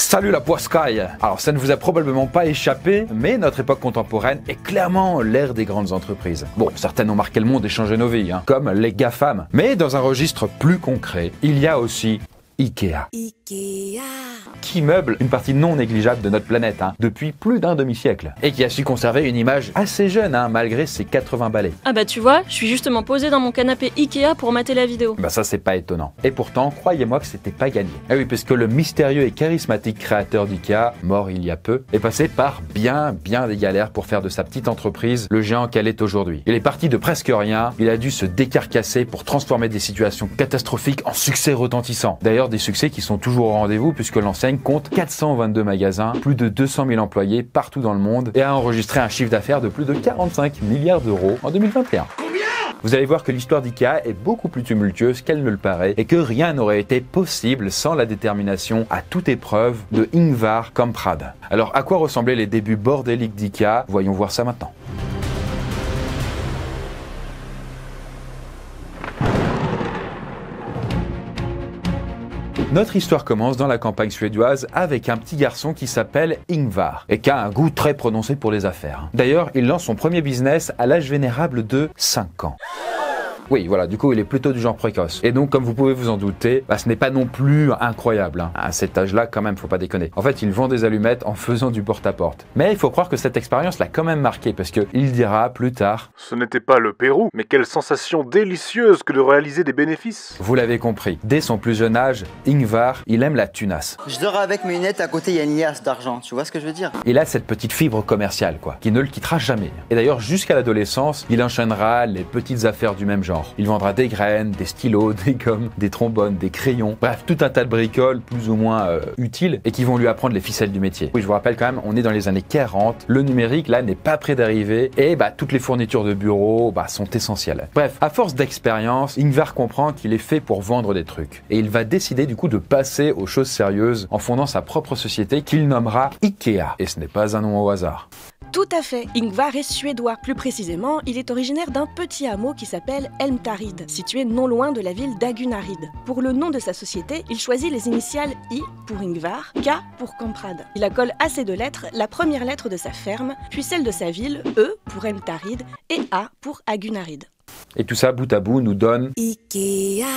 Salut la poiscaille! Alors ça ne vous a probablement pas échappé, mais notre époque contemporaine est clairement l'ère des grandes entreprises. Bon, certaines ont marqué le monde et changé nos vies, comme les GAFAM. Mais dans un registre plus concret, il y a aussi Ikea. Qui meuble une partie non négligeable de notre planète depuis plus d'un demi-siècle et qui a su conserver une image assez jeune malgré ses 80 balais. Ah bah tu vois, je suis justement posé dans mon canapé Ikea pour mater la vidéo. Bah ça c'est pas étonnant. Et pourtant, croyez-moi que c'était pas gagné. Ah oui, parce que le mystérieux et charismatique créateur d'Ikea, mort il y a peu, est passé par bien des galères pour faire de sa petite entreprise le géant qu'elle est aujourd'hui. Il est parti de presque rien, il a dû se décarcasser pour transformer des situations catastrophiques en succès retentissants. D'ailleurs des succès qui sont toujours au rendez-vous puisque l'enseigne compte 422 magasins, plus de 200 000 employés partout dans le monde et a enregistré un chiffre d'affaires de plus de 45 milliards d'euros en 2021. Vous allez voir que l'histoire d'Ikea est beaucoup plus tumultueuse qu'elle ne le paraît et que rien n'aurait été possible sans la détermination à toute épreuve de Ingvar Kamprad. Alors à quoi ressemblaient les débuts bordéliques d'Ikea? Voyons voir ça maintenant. Notre histoire commence dans la campagne suédoise avec un petit garçon qui s'appelle Ingvar et qui a un goût très prononcé pour les affaires. D'ailleurs, il lance son premier business à l'âge vénérable de 5 ans. Oui, voilà, du coup, il est plutôt du genre précoce. Et donc, comme vous pouvez vous en douter, ce n'est pas non plus incroyable. À cet âge-là, quand même, faut pas déconner. En fait, il vend des allumettes en faisant du porte-à-porte. Mais il faut croire que cette expérience l'a quand même marqué, parce qu'il dira plus tard... Ce n'était pas le Pérou, mais quelle sensation délicieuse que de réaliser des bénéfices. Vous l'avez compris, dès son plus jeune âge, Ingvar, il aime la tunasse. Je dors avec mes lunettes, à côté, il y a une liasse d'argent, tu vois ce que je veux dire? Il a cette petite fibre commerciale, qui ne le quittera jamais. Et d'ailleurs, jusqu'à l'adolescence, il enchaînera les petites affaires du même genre. Il vendra des graines, des stylos, des gommes, des trombones, des crayons, bref, tout un tas de bricoles plus ou moins utiles et qui vont lui apprendre les ficelles du métier. Oui, je vous rappelle quand même, on est dans les années 40, le numérique là n'est pas près d'arriver et toutes les fournitures de bureau sont essentielles. Bref, à force d'expérience, Ingvar comprend qu'il est fait pour vendre des trucs et il va décider du coup de passer aux choses sérieuses en fondant sa propre société qu'il nommera Ikea. Et ce n'est pas un nom au hasard. Tout à fait, Ingvar est suédois. Plus précisément, il est originaire d'un petit hameau qui s'appelle Elmtarid, situé non loin de la ville d'Agunarid. Pour le nom de sa société, il choisit les initiales I pour Ingvar, K pour Kamprad. Il accole à ces deux lettres la première lettre de sa ferme, puis celle de sa ville, E pour Elmtarid et A pour Agunarid. Et tout ça, bout à bout, nous donne Ikea.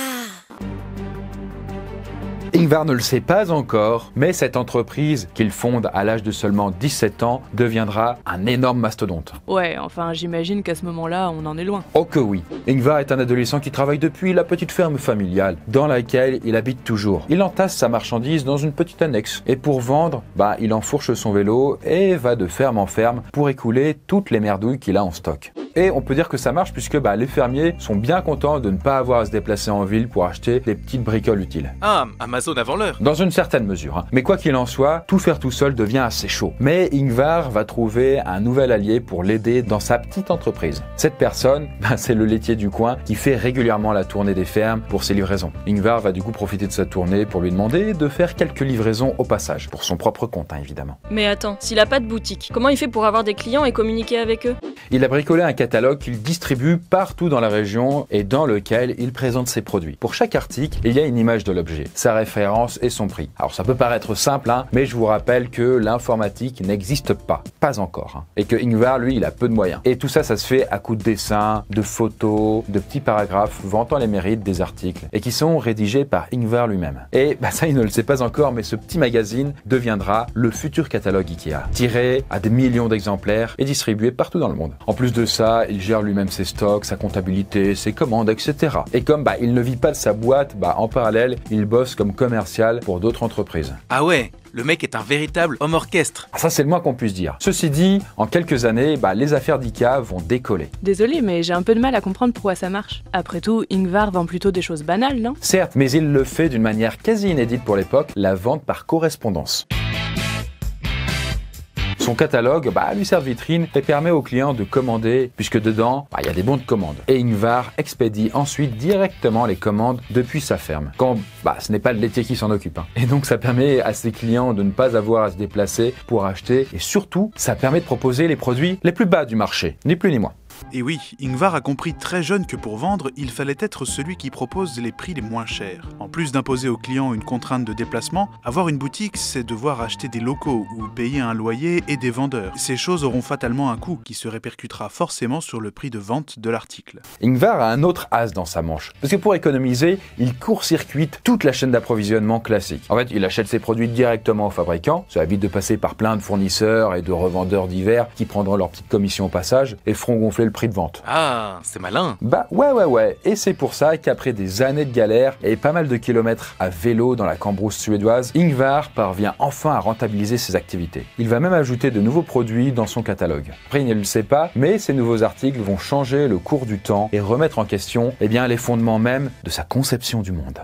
Ingvar ne le sait pas encore, mais cette entreprise qu'il fonde à l'âge de seulement 17 ans deviendra un énorme mastodonte. Ouais, enfin j'imagine qu'à ce moment-là, on en est loin. Oh que oui. Ingvar est un adolescent qui travaille depuis la petite ferme familiale, dans laquelle il habite toujours. Il entasse sa marchandise dans une petite annexe, et pour vendre, il enfourche son vélo et va de ferme en ferme pour écouler toutes les merdouilles qu'il a en stock. Et on peut dire que ça marche puisque les fermiers sont bien contents de ne pas avoir à se déplacer en ville pour acheter des petites bricoles utiles. Ah, Amazon avant l'heure. Dans une certaine mesure. Mais quoi qu'il en soit, tout faire tout seul devient assez chaud. Mais Ingvar va trouver un nouvel allié pour l'aider dans sa petite entreprise. Cette personne, c'est le laitier du coin qui fait régulièrement la tournée des fermes pour ses livraisons. Ingvar va du coup profiter de sa tournée pour lui demander de faire quelques livraisons au passage, pour son propre compte évidemment. Mais attends, s'il a pas de boutique, comment il fait pour avoir des clients et communiquer avec eux? Il a bricolé un catalogue qu'il distribue partout dans la région et dans lequel il présente ses produits. Pour chaque article, il y a une image de l'objet, sa référence et son prix. Alors ça peut paraître simple, mais je vous rappelle que l'informatique n'existe pas encore. Et que Ingvar, lui, il a peu de moyens. Et tout ça, ça se fait à coups de dessins, de photos, de petits paragraphes vantant les mérites des articles et qui sont rédigés par Ingvar lui-même. Et ça, il ne le sait pas encore, mais ce petit magazine deviendra le futur catalogue Ikea, tiré à des millions d'exemplaires et distribué partout dans le monde. En plus de ça, il gère lui-même ses stocks, sa comptabilité, ses commandes, etc. Et comme il ne vit pas de sa boîte, en parallèle, il bosse comme commercial pour d'autres entreprises. Ah ouais, le mec est un véritable homme orchestre. Ça, c'est le moins qu'on puisse dire. Ceci dit, en quelques années, les affaires d'Ikea vont décoller. Désolé, mais j'ai un peu de mal à comprendre pourquoi ça marche. Après tout, Ingvar vend plutôt des choses banales, non? Certes, mais il le fait d'une manière quasi inédite pour l'époque, la vente par correspondance. Son catalogue lui sert de vitrine et permet aux clients de commander puisque dedans, il y a des bons de commande. Et Ingvar expédie ensuite directement les commandes depuis sa ferme. Quand ce n'est pas le laitier qui s'en occupe. Et donc ça permet à ses clients de ne pas avoir à se déplacer pour acheter et surtout, ça permet de proposer les produits les plus bas du marché, ni plus ni moins. Et oui, Ingvar a compris très jeune que pour vendre, il fallait être celui qui propose les prix les moins chers. En plus d'imposer aux clients une contrainte de déplacement, avoir une boutique, c'est devoir acheter des locaux ou payer un loyer et des vendeurs. Ces choses auront fatalement un coût qui se répercutera forcément sur le prix de vente de l'article. Ingvar a un autre as dans sa manche, parce que pour économiser, il court-circuite toute la chaîne d'approvisionnement classique. En fait, il achète ses produits directement aux fabricants, ça évite de passer par plein de fournisseurs et de revendeurs divers qui prendront leur petite commission au passage et feront gonfler le prix de vente. Ah, c'est malin. Bah ouais, et c'est pour ça qu'après des années de galère et pas mal de kilomètres à vélo dans la cambrousse suédoise, Ingvar parvient enfin à rentabiliser ses activités. Il va même ajouter de nouveaux produits dans son catalogue. Après, il ne le sait pas, mais ces nouveaux articles vont changer le cours du temps et remettre en question les fondements même de sa conception du monde.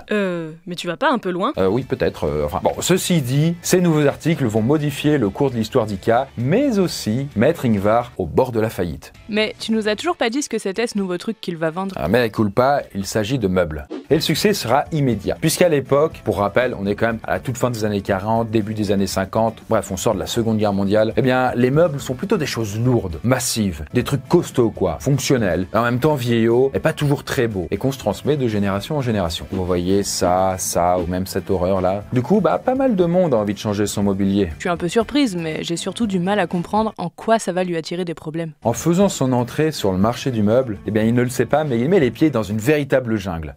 Mais tu vas pas un peu loin? Oui, peut-être. Bon, ceci dit, ces nouveaux articles vont modifier le cours de l'histoire d'IKEA, mais aussi mettre Ingvar au bord de la faillite. Mais tu nous as toujours pas dit ce que c'était ce nouveau truc qu'il va vendre. Mais culpa, il s'agit de meubles. Et le succès sera immédiat, puisqu'à l'époque, pour rappel, on est quand même à la toute fin des années 40, début des années 50, bref, on sort de la Seconde Guerre mondiale, les meubles sont plutôt des choses lourdes, massives, des trucs costauds quoi, fonctionnels, en même temps vieillots, et pas toujours très beaux, et qu'on se transmet de génération en génération. Vous voyez ça, ou même cette horreur là. Du coup, pas mal de monde a envie de changer son mobilier. Je suis un peu surprise, mais j'ai surtout du mal à comprendre en quoi ça va lui attirer des problèmes. En faisant son entrée sur le marché du meuble, il ne le sait pas, mais il met les pieds dans une véritable jungle.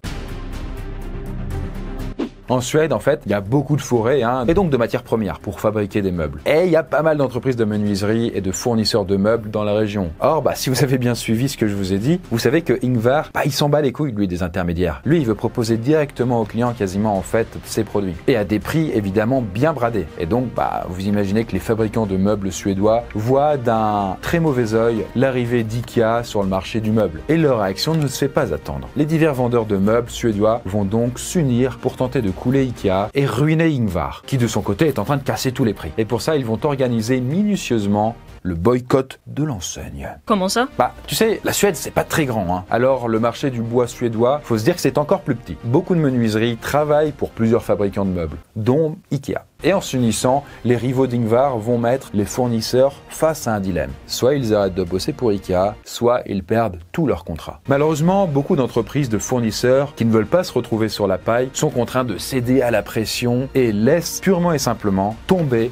En Suède, en fait, il y a beaucoup de forêts et donc de matières premières pour fabriquer des meubles. Et il y a pas mal d'entreprises de menuiserie et de fournisseurs de meubles dans la région. Or, si vous avez bien suivi ce que je vous ai dit, vous savez que Ingvar, il s'en bat les couilles, lui, des intermédiaires. Lui, il veut proposer directement aux clients quasiment, en fait, ses produits. Et à des prix, évidemment, bien bradés. Et donc, vous imaginez que les fabricants de meubles suédois voient d'un très mauvais œil l'arrivée d'IKEA sur le marché du meuble. Et leur réaction ne se fait pas attendre. Les divers vendeurs de meubles suédois vont donc s'unir pour tenter de couler IKEA et ruiner Ingvar, qui de son côté est en train de casser tous les prix. Et pour ça, ils vont organiser minutieusement le boycott de l'enseigne. Comment ça? Tu sais, la Suède, c'est pas très grand. Alors, le marché du bois suédois, faut se dire que c'est encore plus petit. Beaucoup de menuiseries travaillent pour plusieurs fabricants de meubles, dont IKEA. Et en s'unissant, les rivaux d'Ingvar vont mettre les fournisseurs face à un dilemme. Soit ils arrêtent de bosser pour IKEA, soit ils perdent tous leurs contrats. Malheureusement, beaucoup d'entreprises de fournisseurs qui ne veulent pas se retrouver sur la paille sont contraints de céder à la pression et laissent purement et simplement tomber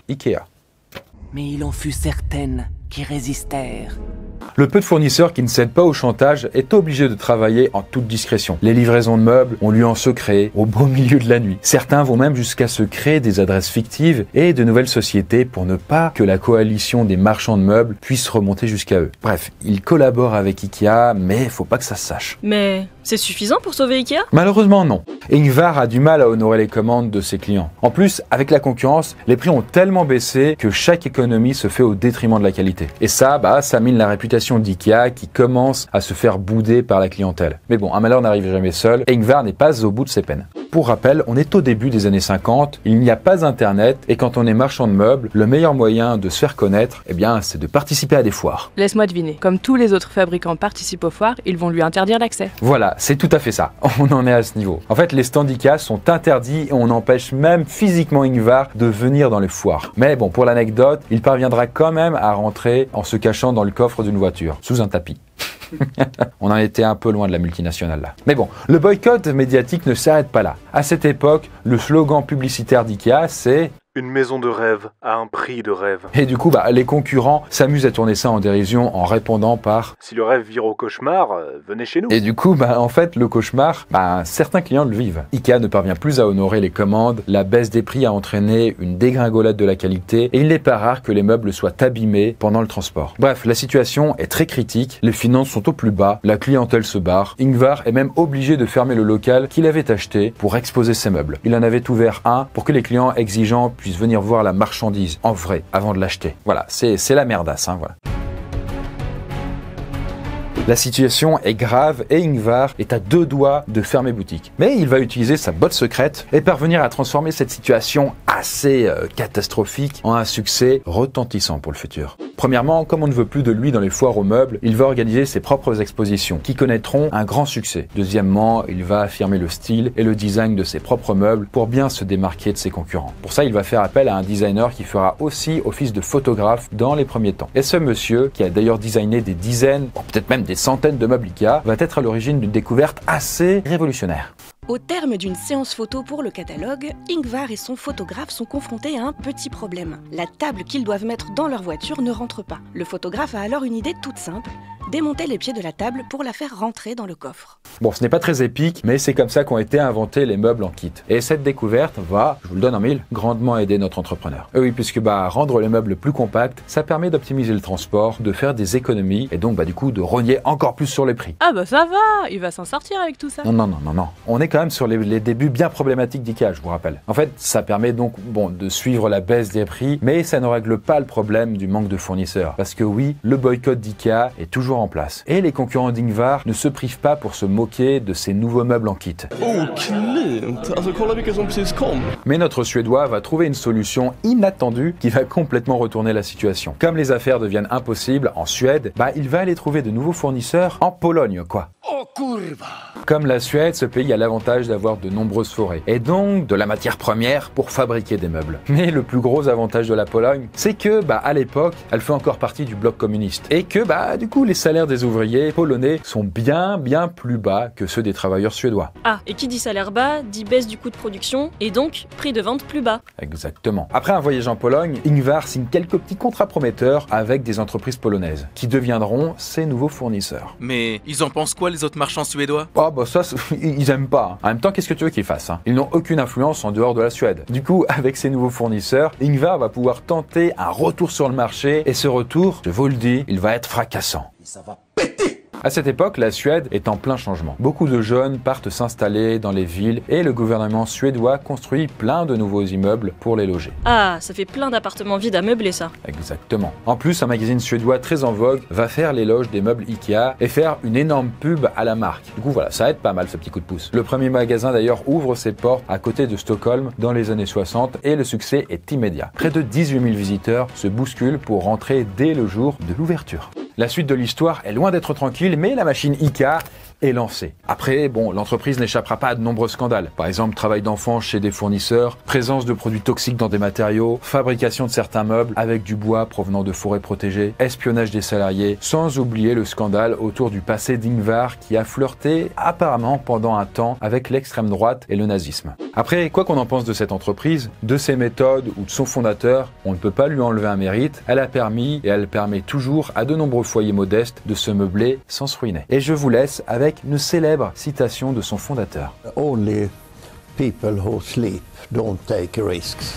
IKEA. Mais il en fut certaines qui résistèrent. Le peu de fournisseurs qui ne cèdent pas au chantage est obligé de travailler en toute discrétion. Les livraisons de meubles ont lieu en secret, au beau milieu de la nuit. Certains vont même jusqu'à se créer des adresses fictives et de nouvelles sociétés pour ne pas que la coalition des marchands de meubles puisse remonter jusqu'à eux. Bref, ils collaborent avec IKEA, mais faut pas que ça se sache. Mais c'est suffisant pour sauver IKEA? Malheureusement non. Ingvar a du mal à honorer les commandes de ses clients. En plus, avec la concurrence, les prix ont tellement baissé que chaque économie se fait au détriment de la qualité. Et ça mine la réputation d'IKEA qui commence à se faire bouder par la clientèle. Mais bon, un malheur n'arrive jamais seul et Ingvar n'est pas au bout de ses peines. Pour rappel, on est au début des années 50, il n'y a pas Internet et quand on est marchand de meubles, le meilleur moyen de se faire connaître, c'est de participer à des foires. Laisse-moi deviner, comme tous les autres fabricants participent aux foires, ils vont lui interdire l'accès. Voilà, c'est tout à fait ça. On en est à ce niveau. En fait, les stands IKEA sont interdits et on empêche même physiquement Ingvar de venir dans les foires. Mais bon, pour l'anecdote, il parviendra quand même à rentrer en se cachant dans le coffre d'une voiture, sous un tapis. On en était un peu loin de la multinationale là. Mais bon, le boycott médiatique ne s'arrête pas là. À cette époque, le slogan publicitaire d'IKEA, c'est une maison de rêve à un prix de rêve. Et du coup, les concurrents s'amusent à tourner ça en dérision en répondant par si le rêve vire au cauchemar, venez chez nous. Et du coup, en fait, le cauchemar, certains clients le vivent. IKEA ne parvient plus à honorer les commandes, la baisse des prix a entraîné une dégringolade de la qualité et il n'est pas rare que les meubles soient abîmés pendant le transport. Bref, la situation est très critique, les finances sont au plus bas, la clientèle se barre. Ingvar est même obligé de fermer le local qu'il avait acheté pour exposer ses meubles. Il en avait ouvert un pour que les clients exigeants puissent venir voir la marchandise en vrai avant de l'acheter. Voilà, c'est la merdasse. Voilà. La situation est grave et Ingvar est à 2 doigts de fermer boutique. Mais il va utiliser sa botte secrète et parvenir à transformer cette situation assez catastrophique en un succès retentissant pour le futur. Premièrement, comme on ne veut plus de lui dans les foires aux meubles, il va organiser ses propres expositions, qui connaîtront un grand succès. Deuxièmement, il va affirmer le style et le design de ses propres meubles pour bien se démarquer de ses concurrents. Pour ça, il va faire appel à un designer qui fera aussi office de photographe dans les premiers temps. Et ce monsieur, qui a d'ailleurs designé des dizaines, peut-être même des centaines de meubles Ikea, va être à l'origine d'une découverte assez révolutionnaire. Au terme d'une séance photo pour le catalogue, Ingvar et son photographe sont confrontés à un petit problème. La table qu'ils doivent mettre dans leur voiture ne rentre pas. Le photographe a alors une idée toute simple, démonter les pieds de la table pour la faire rentrer dans le coffre. Bon, ce n'est pas très épique, mais c'est comme ça qu'ont été inventés les meubles en kit. Et cette découverte va, je vous le donne en mille, grandement aider notre entrepreneur. Oui, puisque rendre les meubles plus compacts, ça permet d'optimiser le transport, de faire des économies, et donc du coup de rogner encore plus sur les prix. Ah bah ça va, il va s'en sortir avec tout ça. Non. On est quand même sur les débuts bien problématiques d'Ikea, je vous rappelle. En fait, ça permet donc, de suivre la baisse des prix, mais ça ne règle pas le problème du manque de fournisseurs. Parce que oui, le boycott d'Ikea est toujours en place. Et les concurrents d'Ingvar ne se privent pas pour se moquer de ces nouveaux meubles en kit. Mais notre Suédois va trouver une solution inattendue qui va complètement retourner la situation. Comme les affaires deviennent impossibles en Suède, il va aller trouver de nouveaux fournisseurs en Pologne, quoi. Comme la Suède, ce pays a l'avantage d'avoir de nombreuses forêts et donc de la matière première pour fabriquer des meubles. Mais le plus gros avantage de la Pologne, c'est que à l'époque, elle fait encore partie du bloc communiste et que du coup les salaires des ouvriers polonais sont bien plus bas que ceux des travailleurs suédois. Ah, et qui dit salaire bas, dit baisse du coût de production et donc prix de vente plus bas. Exactement. Après un voyage en Pologne, Ingvar signe quelques petits contrats prometteurs avec des entreprises polonaises qui deviendront ses nouveaux fournisseurs. Mais ils en pensent quoi les autres marchands suédois? Ça, ils aiment pas. En même temps, qu'est-ce que tu veux qu'ils fassent? Ils n'ont aucune influence en dehors de la Suède. Du coup, avec ses nouveaux fournisseurs, Ingvar va pouvoir tenter un retour sur le marché et ce retour, je vous le dis, il va être fracassant. Et ça va péter! À cette époque, la Suède est en plein changement. Beaucoup de jeunes partent s'installer dans les villes et le gouvernement suédois construit plein de nouveaux immeubles pour les loger. Ah, ça fait plein d'appartements vides à meubler ça. Exactement. En plus, un magazine suédois très en vogue va faire l'éloge des meubles Ikea et faire une énorme pub à la marque. Du coup, ça aide pas mal ce petit coup de pouce. Le premier magasin d'ailleurs ouvre ses portes à côté de Stockholm dans les années 60 et le succès est immédiat. Près de 18 000 visiteurs se bousculent pour rentrer dès le jour de l'ouverture. La suite de l'histoire est loin d'être tranquille, mais la machine Ikea est lancée. Après, l'entreprise n'échappera pas à de nombreux scandales. Par exemple, travail d'enfants chez des fournisseurs, présence de produits toxiques dans des matériaux, fabrication de certains meubles avec du bois provenant de forêts protégées, espionnage des salariés, sans oublier le scandale autour du passé d'Ingvar qui a flirté apparemment pendant un temps avec l'extrême droite et le nazisme. Après, quoi qu'on en pense de cette entreprise, de ses méthodes ou de son fondateur, on ne peut pas lui enlever un mérite. Elle a permis et elle permet toujours à de nombreux foyers modestes de se meubler sans se ruiner. Et je vous laisse avec une célèbre citation de son fondateur. Only people who sleep don't take risks.